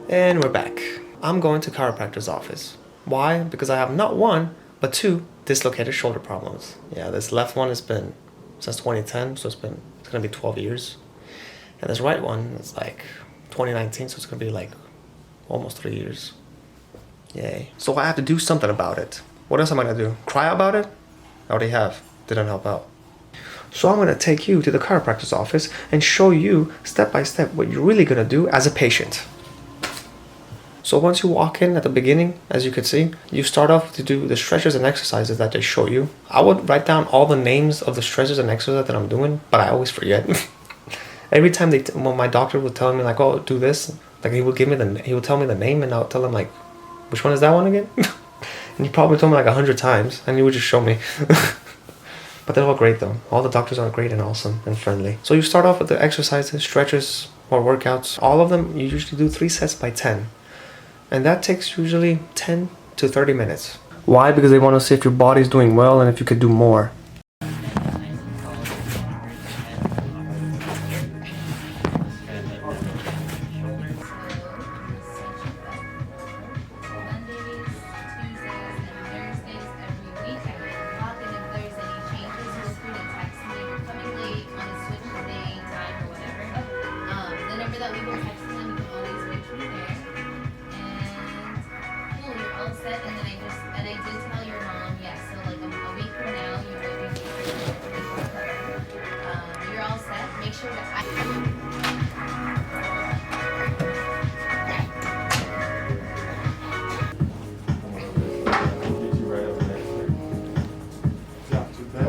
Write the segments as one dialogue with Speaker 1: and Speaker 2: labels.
Speaker 1: And we're back. I'm going to chiropractor's office. Why? Because I have not one, but two dislocated shoulder problems. Yeah, this left one has been since 2010, so it's gonna be 12 years. And this right one is like 2019, so it's gonna be like almost 3 years. Yay. So I have to do something about it. What else am I gonna do? Cry about it? I already have. Didn't help out. So I'm gonna take you to the chiropractor's office and show you step by step what you're really gonna do as a patient. So once you walk in at the beginning, as you can see, you start off to do the stretches and exercises that they show you. I would write down all the names of the stretches and exercises that I'm doing, but I always forget. Every time when my doctor would tell me like, oh, do this, like he would tell me the name and I'll tell him like, which one is that one again? And he probably told me like 100 times and he would just show me. But they're all great though. All the doctors are great and awesome and friendly. So you start off with the exercises, stretches, or workouts. All of them, you usually do 3 sets by 10. And that takes usually 10 to 30 minutes. Why? Because they want to see if your body's doing well and if you could do more.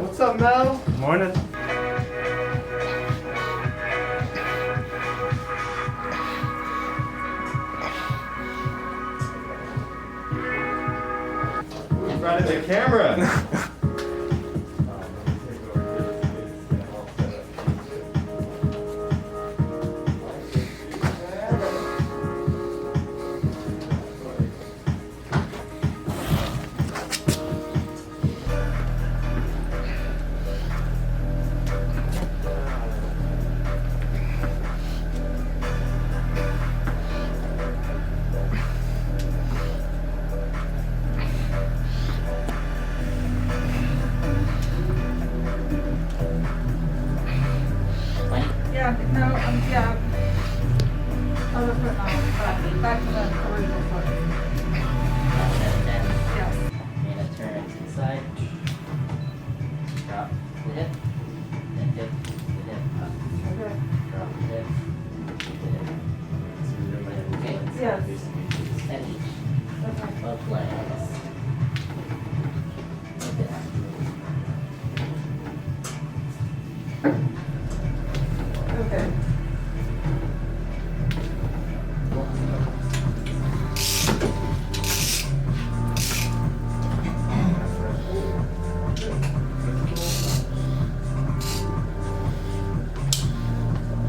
Speaker 2: What's up, Mel?
Speaker 1: Morning.
Speaker 2: Who's running the camera?
Speaker 3: Yeah. Other foot on, back to the original foot. Yes.
Speaker 4: And a turn inside. Drop the hip. And hip the hip up.
Speaker 3: Okay.
Speaker 4: Drop the hip. The hip. Okay.
Speaker 3: Yes.
Speaker 4: And each.
Speaker 3: Okay.
Speaker 4: Both legs.
Speaker 3: Okay.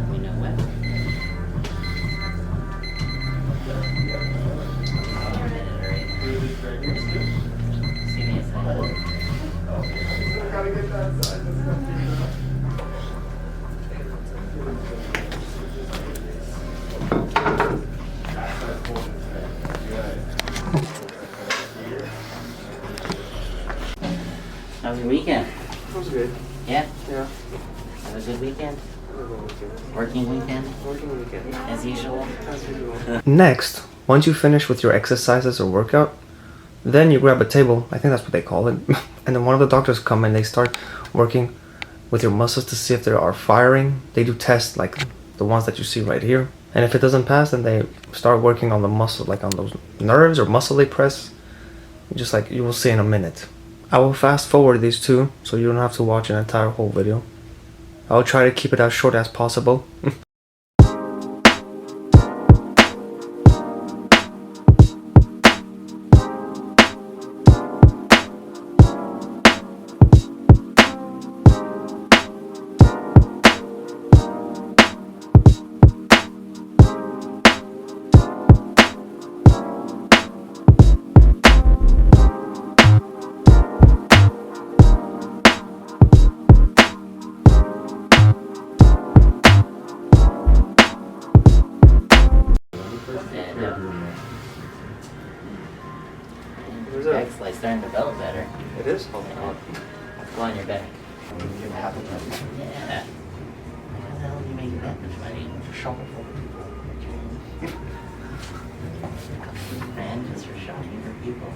Speaker 4: We know what. See me a second.
Speaker 2: Gotta get that side.
Speaker 4: How was your weekend?
Speaker 2: That was good.
Speaker 4: Yeah?
Speaker 2: Yeah.
Speaker 4: Have a good weekend?
Speaker 2: Working
Speaker 4: Working weekend?
Speaker 2: weekend.
Speaker 4: As usual?
Speaker 2: As usual.
Speaker 1: Next, once you finish with your exercises or workout, then you grab a table, I think that's what they call it, and then one of the doctors come and they start working with your muscles to see if they are firing. They do tests like the ones that you see right here. And if it doesn't pass, then they start working on the muscle, like on those nerves or muscle they press, just like you will see in a minute. I will fast forward these two, so you don't have to watch an entire whole video. I'll try to keep it as short as possible.
Speaker 2: Where's
Speaker 4: Your
Speaker 2: that?
Speaker 4: back's like starting to develop better.
Speaker 2: It is? Oh,
Speaker 4: Yeah. Go on your back.
Speaker 2: you have it.
Speaker 4: Yeah. How the hell do you make that much money?
Speaker 2: Shopping for
Speaker 4: Man, just for shopping for people.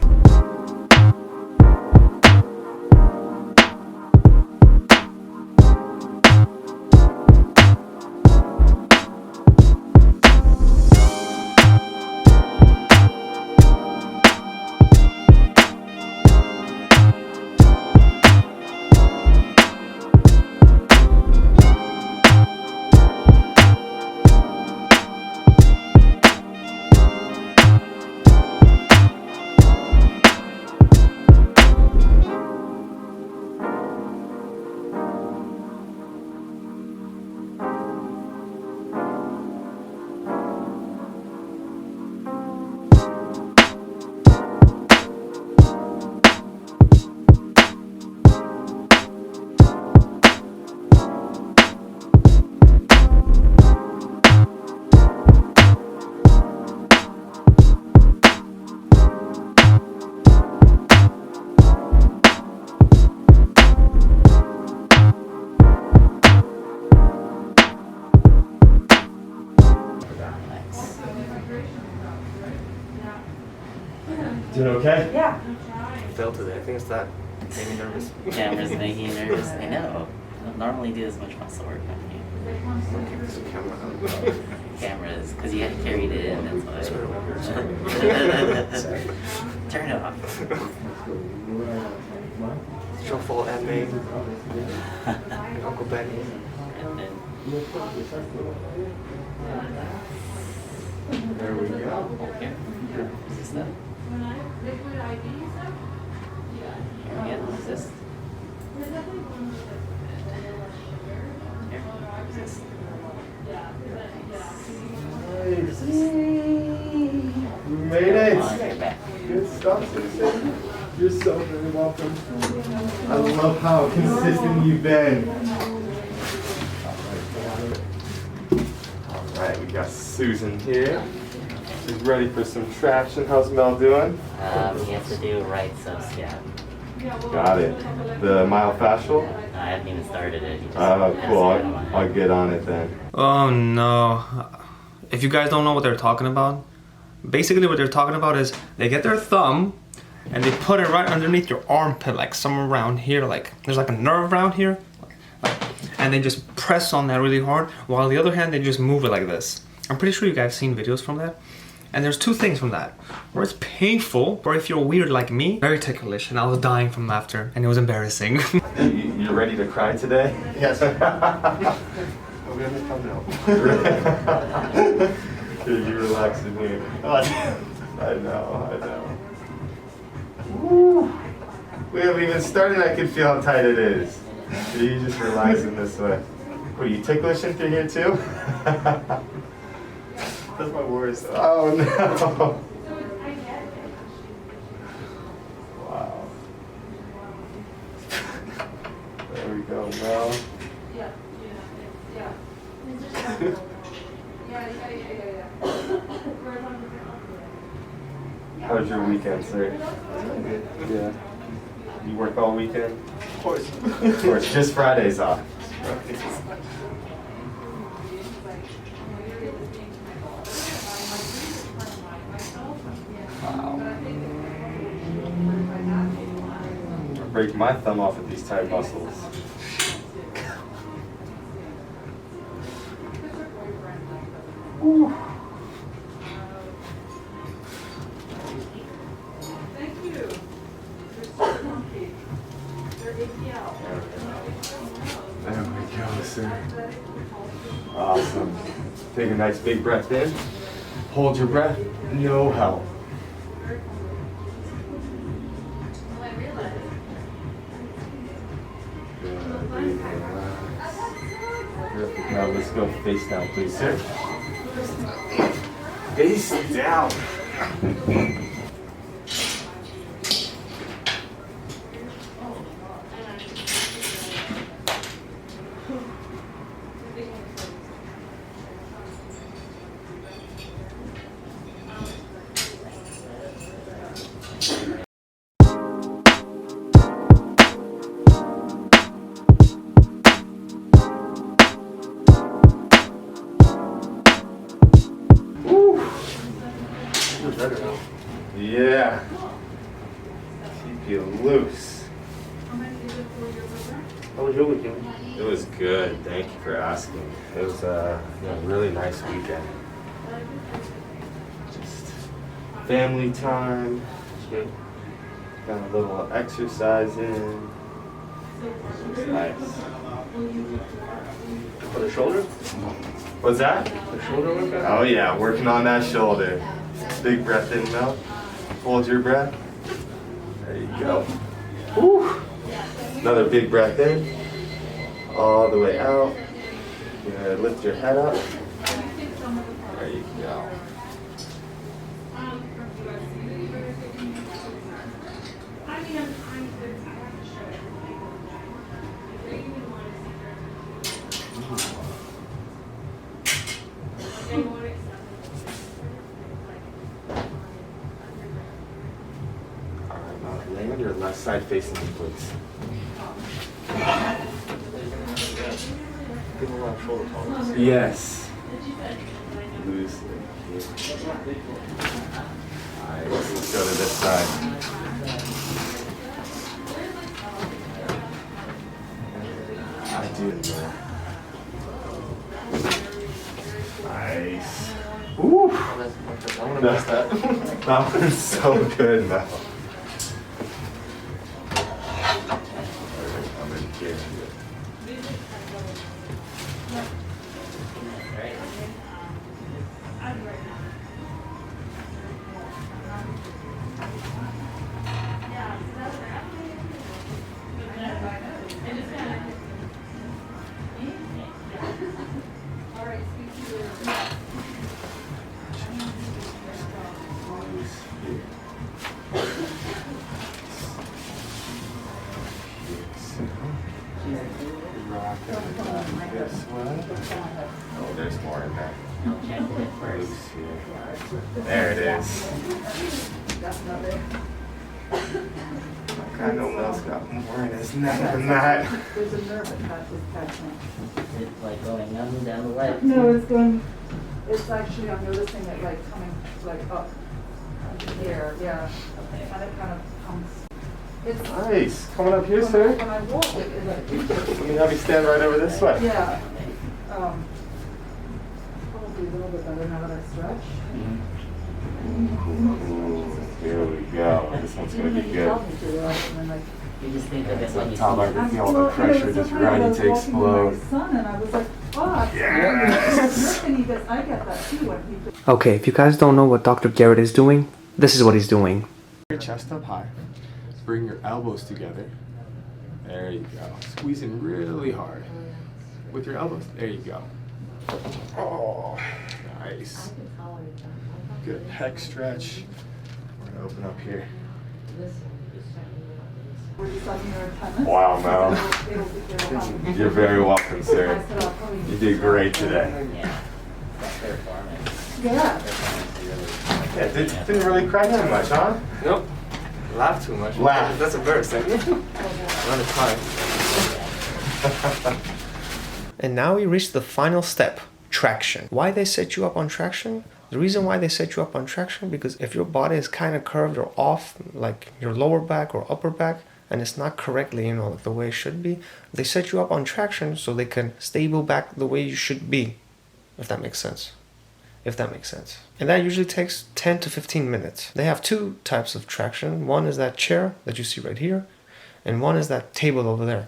Speaker 5: Doing okay?
Speaker 3: Yeah.
Speaker 2: I failed today. I think it's that. Made me nervous.
Speaker 4: Camera's making you nervous. I know. I don't normally do this much muscle work on you.
Speaker 2: Keep this camera out.
Speaker 4: Cameras, because you had to carry it in, that's
Speaker 2: Sorry,
Speaker 4: why.
Speaker 2: Sorry.
Speaker 4: Turn it off.
Speaker 2: It's your fault, Aunt May. And Uncle Benny.
Speaker 4: And then,
Speaker 5: There we go.
Speaker 4: okay. Is this that? Here, is this? Here, is this?
Speaker 5: Nice. We made it.
Speaker 4: On your back.
Speaker 5: Good stuff, citizen. You're so very welcome. I love how consistent you've been. All right, we got Susan here. She's ready for some traction. How's Mel doing?
Speaker 4: You have to do right sub-scap.
Speaker 5: Got it. The myofascial?
Speaker 4: I haven't even started it. You just
Speaker 5: Oh, cool.
Speaker 4: ask me on my
Speaker 5: I'll get on it then.
Speaker 1: Oh no. If you guys don't know what they're talking about, basically what they're talking about is they get their thumb and they put it right underneath your armpit, like somewhere around here, like there's like a nerve around here, and they just press on that really hard, while the other hand they just move it like this. I'm pretty sure you guys seen videos from that. And there's two things from that, where it's painful, or if you're weird like me, very ticklish, and I was dying from laughter, and it was embarrassing.
Speaker 5: You ready to cry today?
Speaker 2: Yes. I'm gonna come now.
Speaker 5: You relaxing here. I know. Woo. We haven't even started, I can feel how tight it is. You just relaxing this way. What, are you ticklish through here too?
Speaker 2: That's my worst.
Speaker 5: Oh no. Wow. There we go, Mel. How was your weekend, sir? Yeah. You work all weekend?
Speaker 2: Of course.
Speaker 5: Of course, just Fridays off. Wow. I break my thumb off with these tight muscles. Woo. There we go, sir. Awesome. Take a nice big breath in. Hold your breath. No help. Good. Breathe, relax. Perfect. Now let's go face down, please, sir. Face down.
Speaker 2: feels better now.
Speaker 5: Yeah. Keep you loose.
Speaker 2: How was your weekend?
Speaker 5: It was good. Thank you for asking. It was a really nice weekend. Just family time.
Speaker 2: Good.
Speaker 5: Got a little exercise in. It was nice.
Speaker 2: For the shoulder?
Speaker 5: What's that?
Speaker 2: The shoulder workout?
Speaker 5: Oh yeah, working on that shoulder. Big breath in, Mel. Hold your breath. There you go. Whew. Another big breath in. All the way out. You're gonna lift your head up. There you go. Alright, now lay on your left side facing me, please.
Speaker 2: Give a lot of shoulder tolerance.
Speaker 5: Yes. Loose. Alright, let's go to this side. I do know. Nice. Woo!
Speaker 2: I want to miss that.
Speaker 5: That one's so good now. I'm in here. Oh, there's more in there. Loose here. There it is. I know Mel's got more in his neck than that.
Speaker 3: There's a nerve attached to his attachment.
Speaker 4: It's like going up and down the leg.
Speaker 3: No, it's going, it's actually, I'm noticing it like coming like up here, yeah. And it kind of comes. It's
Speaker 5: Nice. Coming up here, sir.
Speaker 3: when I walk, it like,
Speaker 5: Let me have you stand right over this way.
Speaker 3: yeah. Probably a little bit better now that I stretch.
Speaker 5: Ooh, here we go. This one's gonna be good.
Speaker 4: You just think of it when you see
Speaker 5: Tom, I
Speaker 4: it.
Speaker 5: can feel the pressure just ready to explode.
Speaker 3: My son and I was like, fuck.
Speaker 5: Yes.
Speaker 3: And he goes, I get that too when he.
Speaker 1: Okay, if you guys don't know what Dr. Garrett is doing, this is what he's doing.
Speaker 5: Your chest up high. Bring your elbows together. There you go. Squeezing really hard. With your elbows. There you go. Oh, nice. Good pec stretch. We're gonna open up here. Wow, Mel. You're very welcome, sir. You did great today.
Speaker 4: Yeah. That's performance.
Speaker 3: Yeah.
Speaker 5: Yeah, didn't really cry too much, huh?
Speaker 2: Nope. Laugh too much.
Speaker 5: Laugh.
Speaker 2: That's embarrassing. Run a time.
Speaker 1: And now we reach the final step, traction. Why they set you up on traction? The reason why they set you up on traction, because if your body is kind of curved or off, like your lower back or upper back, and it's not correctly, the way it should be, they set you up on traction so they can stable back the way you should be, if that makes sense. And that usually takes 10 to 15 minutes. They have two types of traction. One is that chair that you see right here, and one is that table over there.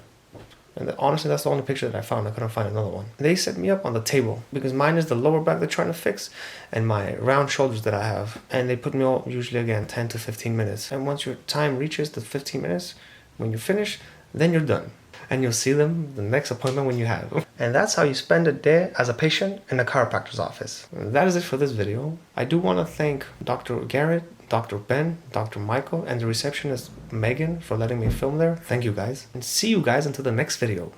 Speaker 1: And honestly, that's the only picture that I found. I couldn't find another one. They set me up on the table because mine is the lower back they're trying to fix and my round shoulders that I have. And they put me on usually again 10 to 15 minutes. And once your time reaches the 15 minutes, when you finish, then you're done. And you'll see them the next appointment when you have. And that's how you spend a day as a patient in a chiropractor's office. And that is it for this video. I do want to thank Dr. Garrett, Dr. Ben, Dr. Michael, and the receptionist Megan for letting me film there. Thank you guys. And see you guys until the next video.